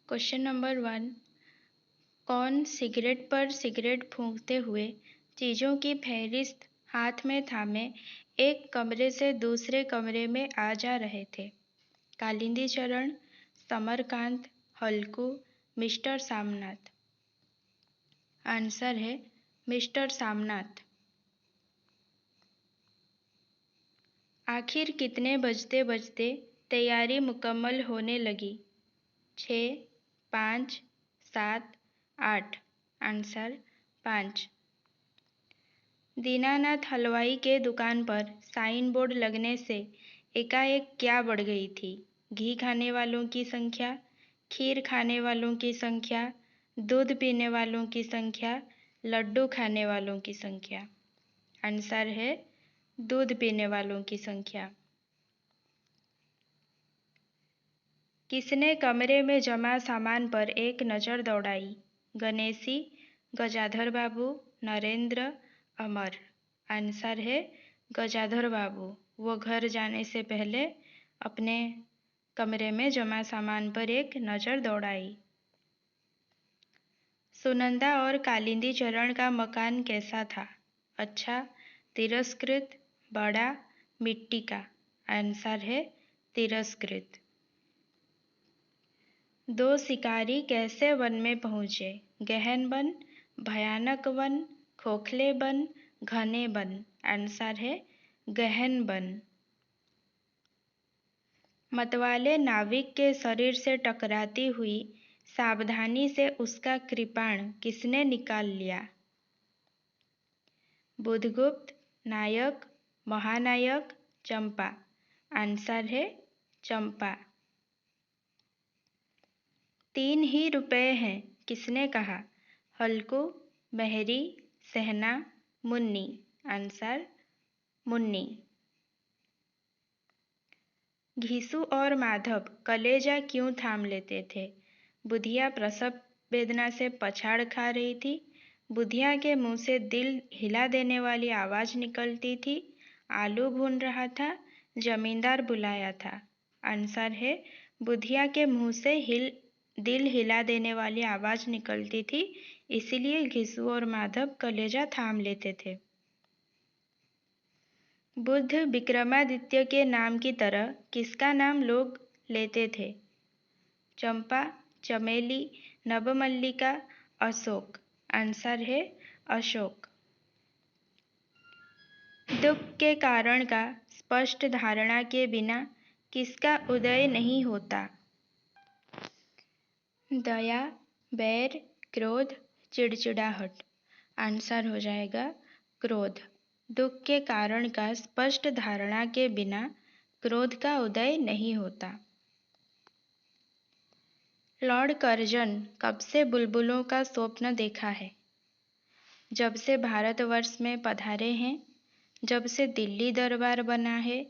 Question number 1। कौन cigarette पर cigarette फूंकते हुए चीज़ों की फहरिस्त हाथ में थामे एक कमरे से दूसरे कमरे में आ जा रहे थे? कालिंदी चरण, समरकांत, हल्कू, मिस्टर सामनाथ। आंसर है मिस्टर सामनाथ। आखिर कितने बजते बजते तैयारी मुकम्मल होने लगी? 6, 5, 7, 8। आंसर 5। दीनानाथ हलवाई के दुकान पर साइन बोर्ड लगने से एकाएक क्या बढ़ गई थी? घी खाने वालों की संख्या, खीर खाने वालों की संख्या, दूध पीने वालों की संख्या, लड्डू खाने वालों की संख्या। आंसर है दूध पीने वालों की संख्या। किसने कमरे में जमा सामान पर एक नज़र दौड़ाई? गणेशी, गजाधर बाबू, नरेंद्र, अमर। आंसर है गजाधर बाबू। वो घर जाने से पहले अपने कमरे में जमा सामान पर एक नज़र दौड़ाई। सुनंदा और कालिंदी चरण का मकान कैसा था? अच्छा, तिरस्कृत, बड़ा, मिट्टी का। आंसर है तिरस्कृत। दो शिकारी कैसे वन में पहुँचे? गहन वन, भयानक वन, खोखले वन, घने वन। आंसर है गहन वन। मतवाले नाविक के शरीर से टकराती हुई सावधानी से उसका कृपाण किसने निकाल लिया? बुधगुप्त, नायक, महानायक, चंपा। आंसर है चंपा। 3 ही रुपए हैं, किसने कहा? हल्कू, मेहरी, सहना, मुन्नी। आंसर मुन्नी। घीसू और माधव कलेजा क्यों थाम लेते थे? बुधिया प्रसव वेदना से पछाड़ खा रही थी, बुधिया के मुंह से दिल हिला देने वाली आवाज निकलती थी, आलू भून रहा था, जमींदार बुलाया था। आंसर है बुधिया के मुंह से दिल हिला देने वाली आवाज निकलती थी, इसीलिए घीसू और माधव कलेजा थाम लेते थे। बुद्ध विक्रमादित्य के नाम की तरह किसका नाम लोग लेते थे? चंपा, चमेली, नवमल्लिका, अशोक। आंसर है अशोक। दुख के कारण का स्पष्ट धारणा के बिना किसका उदय नहीं होता? दया, बैर, क्रोध, चिड़चिड़ाहट। आंसर हो जाएगा क्रोध। दुख के कारण का स्पष्ट धारणा के बिना क्रोध का उदय नहीं होता। लॉर्ड कर्जन कब से बुलबुलों का स्वप्न देखा है? जब से भारतवर्ष में पधारे हैं, जब से दिल्ली दरबार बना है,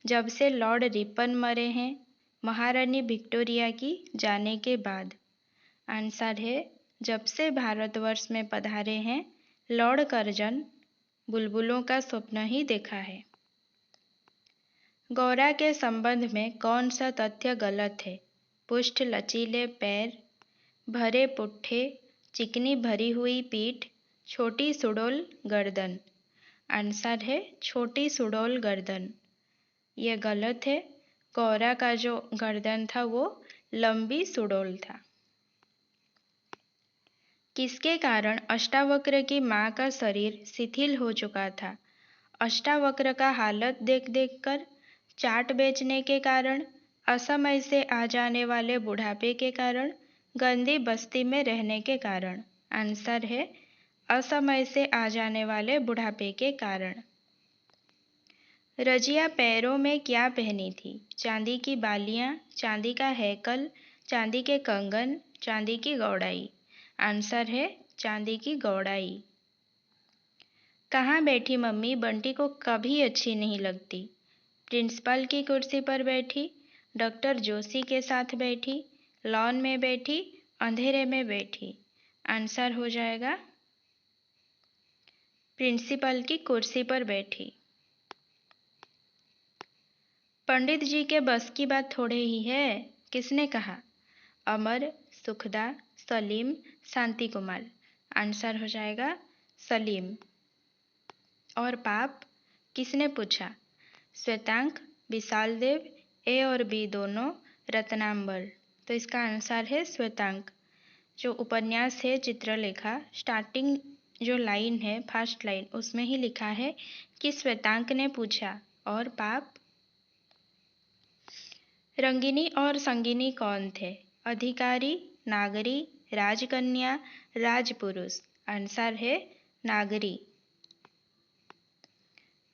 जब से लॉर्ड रिपन मरे हैं, महारानी विक्टोरिया की जाने के बाद। आंसर है जब से भारतवर्ष में पधारे हैं लॉर्ड कर्जन बुलबुलों का स्वप्न ही देखा है। गौरा के संबंध में कौन सा तथ्य गलत है? पुष्ट लचीले पैर, भरे पुट्ठे, चिकनी भरी हुई पीठ, छोटी सुडौल गर्दन। आंसर है छोटी सुडौल गर्दन। यह गलत है। गौरा का जो गर्दन था वो लंबी सुडौल था। किसके कारण अष्टावक्र की माँ का शरीर शिथिल हो चुका था? अष्टावक्र का हालत देख देख कर, चाट बेचने के कारण, असमय से आ जाने वाले बुढ़ापे के कारण, गंदी बस्ती में रहने के कारण। आंसर है असमय से आ जाने वाले बुढ़ापे के कारण। रजिया पैरों में क्या पहनी थी? चांदी की बालियां, चांदी का हैकल, चांदी के कंगन, चांदी की गौड़ाई। आंसर है चांदी की गौड़ाई। कहाँ बैठी मम्मी बंटी को कभी अच्छी नहीं लगती? प्रिंसिपल की कुर्सी पर बैठी, डॉक्टर जोशी के साथ बैठी, लॉन में बैठी, अंधेरे में बैठी। आंसर हो जाएगा प्रिंसिपल की कुर्सी पर बैठी। पंडित जी के बस की बात थोड़े ही है, किसने कहा? अमर, सुखदा, सलीम, शांति कुमार। आंसर हो जाएगा सलीम। और पाप किसने पूछा? श्वेतांक, विशाल देव, ए और बी दोनों, रत्नांबर। तो इसका आंसर है श्वेतांक। जो उपन्यास है चित्रलेखा, स्टार्टिंग जो लाइन है फर्स्ट लाइन उसमें ही लिखा है कि श्वेतांक ने पूछा। और पाप रंगिनी और संगिनी कौन थे? अधिकारी, नागरी, राजकन्या, राजपुरुष। आंसर है नागरी।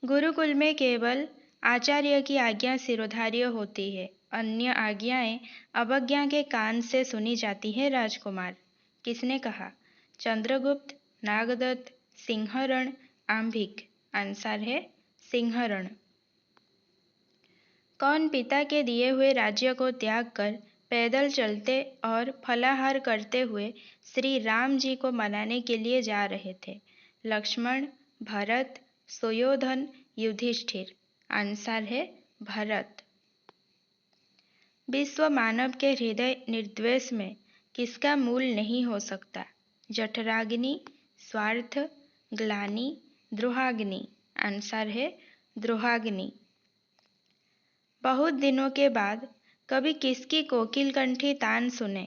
गुरुकुल में केवल आचार्य की आज्ञा शिरोधार्य होती है, अन्य आज्ञाएं अवज्ञा के कान से सुनी जाती है राजकुमार। किसने कहा? चंद्रगुप्त, नागदत्त, सिंहरण, आंभिक। आंसर है सिंहरण। कौन पिता के दिए हुए राज्य को त्याग कर पैदल चलते और फलाहार करते हुए श्री राम जी को मनाने के लिए जा रहे थे? लक्ष्मण, भरत, सुयोधन, युधिष्ठिर। आंसर है भरत। विश्व मानव के हृदय निर्द्वेष में किसका मूल नहीं हो सकता? जठराग्नि, स्वार्थ, ग्लानि, द्रोहाग्नि। आंसर है द्रोहाग्नि। बहुत दिनों के बाद कभी किसकी कोकिल कंठी तान सुने?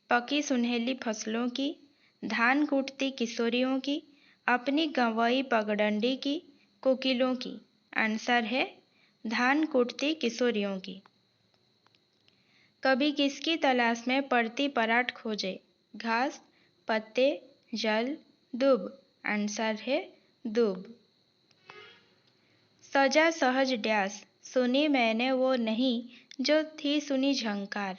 पकी सुनहली फसलों की, धान कूटती किशोरियों की, अपनी गंवाई पगडंडी की, कोकिलों की। आंसर है धान कूटती किशोरियों की। कभी किसकी तलाश में पड़ती पराठ खोजे? घास, पत्ते, जल, दूब। आंसर है दूब। सजा सहज डैश, सुनी मैंने वो नहीं जो थी सुनी झंकार।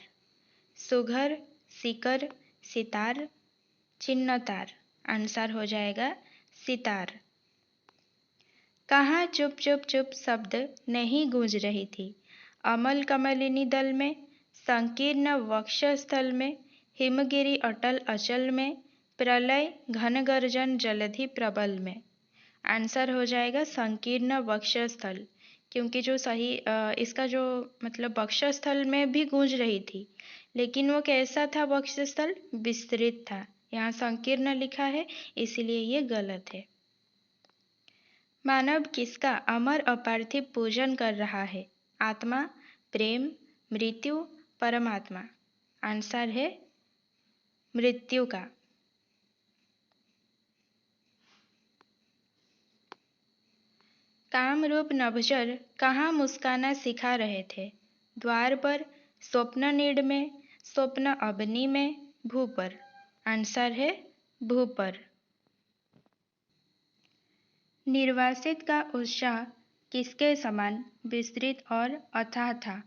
सुघर, सिकर, सितार, चिन्नतार। आंसर हो जाएगा सितार। कहाँ चुप चुप चुप शब्द नहीं गूंज रही थी? अमल कमलिनी दल में, संकीर्ण वक्षस्थल में, हिमगिरी अटल अचल में, प्रलय घन गर्जन जलधि प्रबल में। आंसर हो जाएगा संकीर्ण वक्षस्थल, क्योंकि जो सही इसका जो मतलब वक्षस्थल में भी गूंज रही थी, लेकिन वो कैसा था वक्षस्थल? विस्तृत था। यहाँ संकीर्ण लिखा है इसलिए ये गलत है। मानव किसका अमर अपार्थिव पूजन कर रहा है? आत्मा, प्रेम, मृत्यु, परमात्मा। आंसर है मृत्यु का। कामरूप नभजर कहाँ मुस्काना सिखा रहे थे? द्वार पर, स्वप्न नीड़ में, स्वप्न अग्नि में, भू पर। आंसर है भू पर। निर्वासित का उत्साह किसके समान विस्तृत और अथाह था?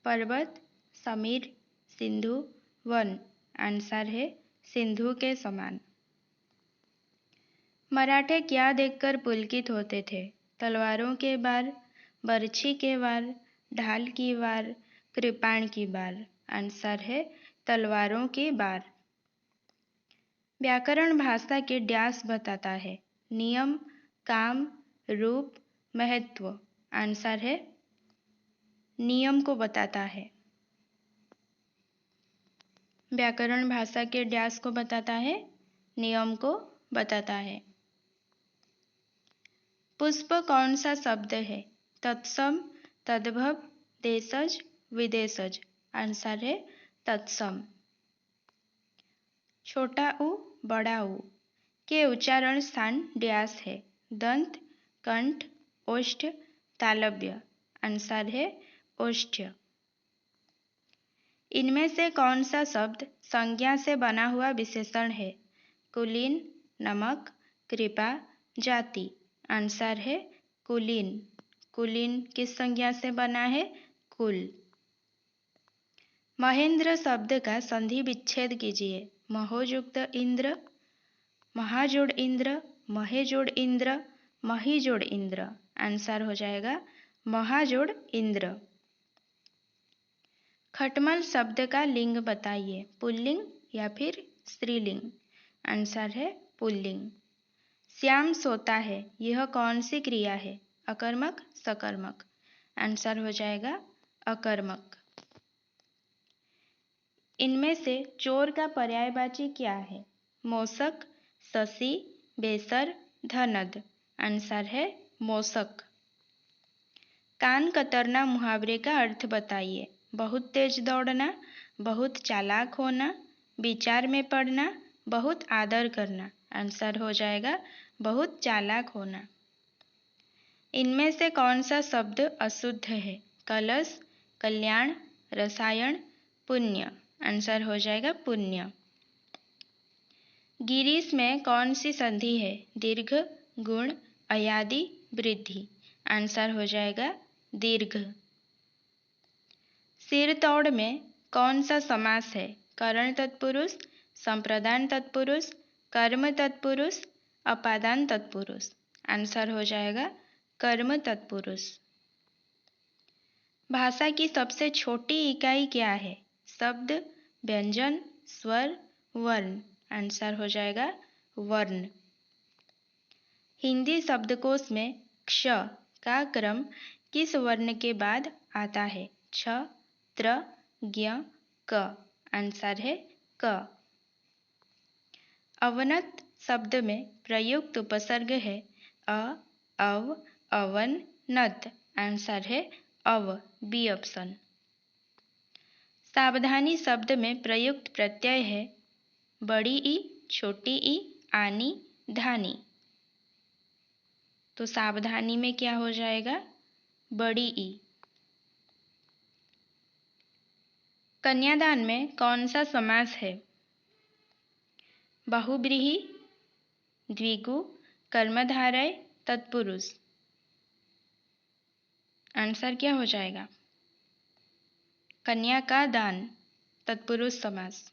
पर्वत, समीर, सिंधु, वन। आंसर है सिंधु के समान। मराठे क्या देखकर पुलकित होते थे? तलवारों के बार, बरछी के वार, ढाल की वार, कृपाण की बार। आंसर है तलवारों की बार। व्याकरण भाषा के डैश बताता है? नियम, काम, रूप, महत्व। आंसर है नियम को बताता है। व्याकरण भाषा के डैश को बताता है? नियम को बताता है। पुष्प कौन सा शब्द है? तत्सम, तद्भव, देशज, विदेशज। आंसर है तत्सम। छोटा ऊ, बड़ा ऊ के उच्चारण स्थान डैश है? दंत, कंठ, ओष्ठ, तालव्य। आंसर है ओष्ठ्य। इनमें से कौन सा शब्द संज्ञा से बना हुआ विशेषण है? कुलीन, नमक, कृपा, जाति। आंसर है कुलीन। कुलीन किस संज्ञा से बना है? कुल। महेंद्र शब्द का संधि विच्छेद कीजिए। महोयुक्त इंद्र, महाजोड़ इंद्र, महेजोड़ इंद्र, महीजोड़ इंद्र। आंसर हो जाएगा महाजोड़ इंद्र। खटमल शब्द का लिंग बताइए। पुल्लिंग या फिर स्त्रीलिंग। आंसर है पुल्लिंग। श्याम सोता है, यह कौन सी क्रिया है? अकर्मक, सकर्मक। आंसर हो जाएगा अकर्मक। इनमें से चोर का पर्यायवाची क्या है? मोसक, शशि, बेसर, धनद। आंसर है मोसक। कान कतरना मुहावरे का अर्थ बताइए। बहुत तेज दौड़ना, बहुत चालाक होना, विचार में पड़ना, बहुत आदर करना। आंसर हो जाएगा बहुत चालाक होना। इनमें से कौन सा शब्द अशुद्ध है? कलश, कल्याण, रसायन, पुण्य। आंसर हो जाएगा पुण्य। गिरीश में कौन सी संधि है? दीर्घ, गुण, अयादि, वृद्धि। आंसर हो जाएगा दीर्घ। सिर तोड़ में कौन सा समास है? करण तत्पुरुष, संप्रदान तत्पुरुष, कर्म तत्पुरुष, अपादान तत्पुरुष। आंसर हो जाएगा कर्म तत्पुरुष। भाषा की सबसे छोटी इकाई क्या है? शब्द, व्यंजन, स्वर, वर्ण। आंसर हो जाएगा वर्ण। हिंदी शब्दकोश में क्ष का क्रम किस वर्ण के बाद आता है? छ, त्र, ज्ञ, क। आंसर है क। अवनत शब्द में प्रयुक्त उपसर्ग है अ, अव, अवन, नत। आंसर है अव, बी ऑप्शन। सावधानी शब्द में प्रयुक्त प्रत्यय है बड़ी ई, छोटी ई, आनी, धानी। तो सावधानी में क्या हो जाएगा? बड़ी ई। कन्यादान में कौन सा समास है? बहुब्रीहि, द्विगु, कर्मधारय, तत्पुरुष। आंसर क्या हो जाएगा? कन्या का दान, तत्पुरुष समास।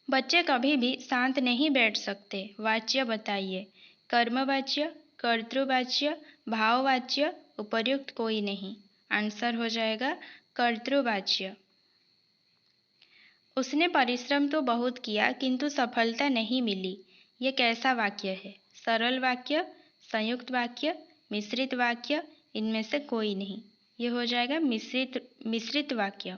बच्चे कभी भी शांत नहीं बैठ सकते। वाच्य बताइए। कर्मवाच्य, कर्तृवाच्य, भाववाच्य, उपर्युक्त कोई नहीं। आंसर हो जाएगा कर्तृवाच्य। उसने परिश्रम तो बहुत किया किंतु सफलता नहीं मिली। यह कैसा वाक्य है? सरल वाक्य, संयुक्त वाक्य, मिश्रित वाक्य, इनमें से कोई नहीं। यह हो जाएगा मिश्रित वाक्य।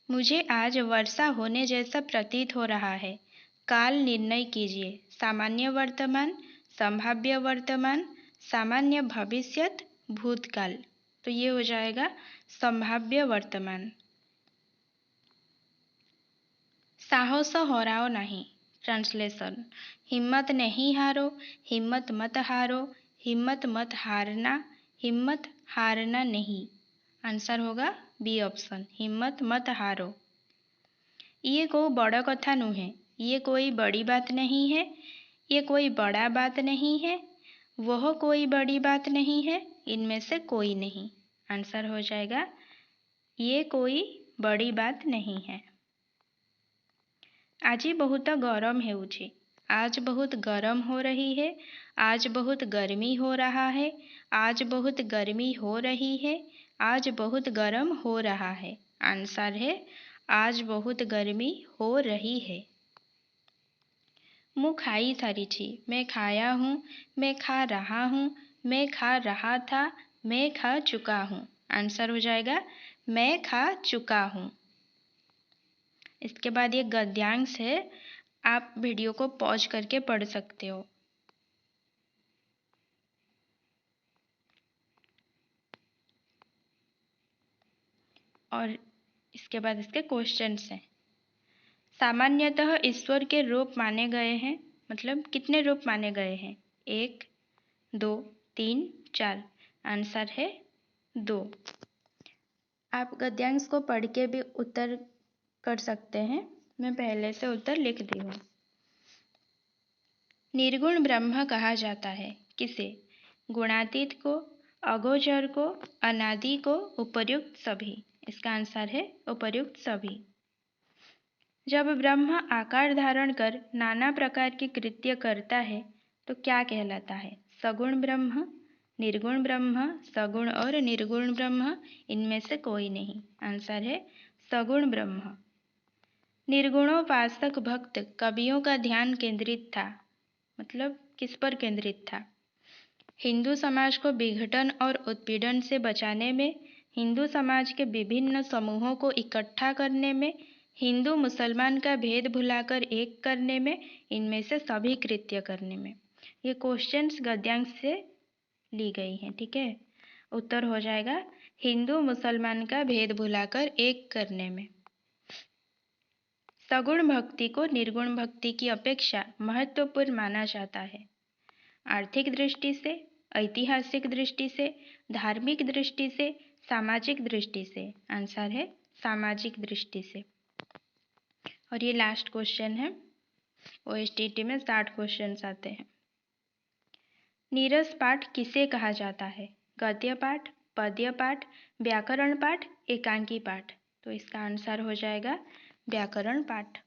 मुझे आज वर्षा होने जैसा प्रतीत हो रहा है। काल निर्णय कीजिए। सामान्य वर्तमान, संभाव्य वर्तमान, सामान्य भविष्यत, भूतकाल। तो ये हो जाएगा संभाव्य वर्तमान। साहस हराओ नहीं। ट्रांसलेशन। हिम्मत नहीं हारो, हिम्मत मत हारो, हिम्मत मत हारना, हिम्मत हारना नहीं। आंसर होगा बी ऑप्शन, हिम्मत मत हारो। ये कोई बड़ा कथा नुहे। ये कोई बड़ी बात नहीं है। ये कोई बड़ा बात नहीं है। वह कोई बड़ी बात नहीं है। इनमें से कोई नहीं। आंसर हो जाएगा ये कोई बड़ी बात नहीं है। आज बहुत गरम हेउछि। आज बहुत गरम हो रही है। आज बहुत गर्मी हो रहा है। आज बहुत गर्मी हो रही है। आज बहुत गर्म हो रहा है। आंसर है आज बहुत गर्मी हो रही है। मुँह खाई सारी छी। मैं खाया हूँ, मैं खा रहा हूँ, मैं खा रहा था, मैं खा चुका हूँ। आंसर हो जाएगा मैं खा चुका हूँ। इसके बाद ये गद्यांश है, आप वीडियो को पॉज करके पढ़ सकते हो। और इसके बाद इसके क्वेश्चंस हैं। सामान्यतः ईश्वर के रूप माने गए हैं, मतलब कितने रूप माने गए हैं? 1, 2, 3, 4। आंसर है 2। आप गद्यांश को पढ़ के भी उत्तर कर सकते हैं। मैं पहले से उत्तर लिख दी हूँ। निर्गुण ब्रह्म कहा जाता है किसे? गुणातीत को, अगोचर को, अनादि को, उपर्युक्त सभी। इसका आंसर है उपर्युक्त सभी। जब ब्रह्म आकार धारण कर नाना प्रकार की कृत्य करता है तो क्या कहलाता है? सगुण ब्रह्म, निर्गुण ब्रह्म, सगुण और निर्गुण ब्रह्म, इनमें से कोई नहीं। आंसर है सगुण ब्रह्म। निर्गुणोपासक भक्त कवियों का ध्यान केंद्रित था, मतलब किस पर केंद्रित था? हिंदू समाज को विघटन और उत्पीड़न से बचाने में, हिंदू समाज के विभिन्न समूहों को इकट्ठा करने में, हिंदू मुसलमान का भेद भुलाकर एक करने में, इनमें से सभी कृत्य करने में। ये क्वेश्चंस गद्यांश से ली गई हैं, ठीक है। उत्तर हो जाएगा हिंदू मुसलमान का भेद भुलाकर एक करने में। सगुण भक्ति को निर्गुण भक्ति की अपेक्षा महत्वपूर्ण माना जाता है। आर्थिक दृष्टि से, ऐतिहासिक दृष्टि से, धार्मिक दृष्टि से, सामाजिक दृष्टि से। आंसर है सामाजिक दृष्टि से। और ये लास्ट क्वेश्चन है। ओएसटीटी में 60 क्वेश्चंस आते हैं। नीरस पाठ किसे कहा जाता है? गद्य पाठ, पद्य पाठ, व्याकरण पाठ, एकांकी पाठ। तो इसका आंसर हो जाएगा व्याकरण पाठ।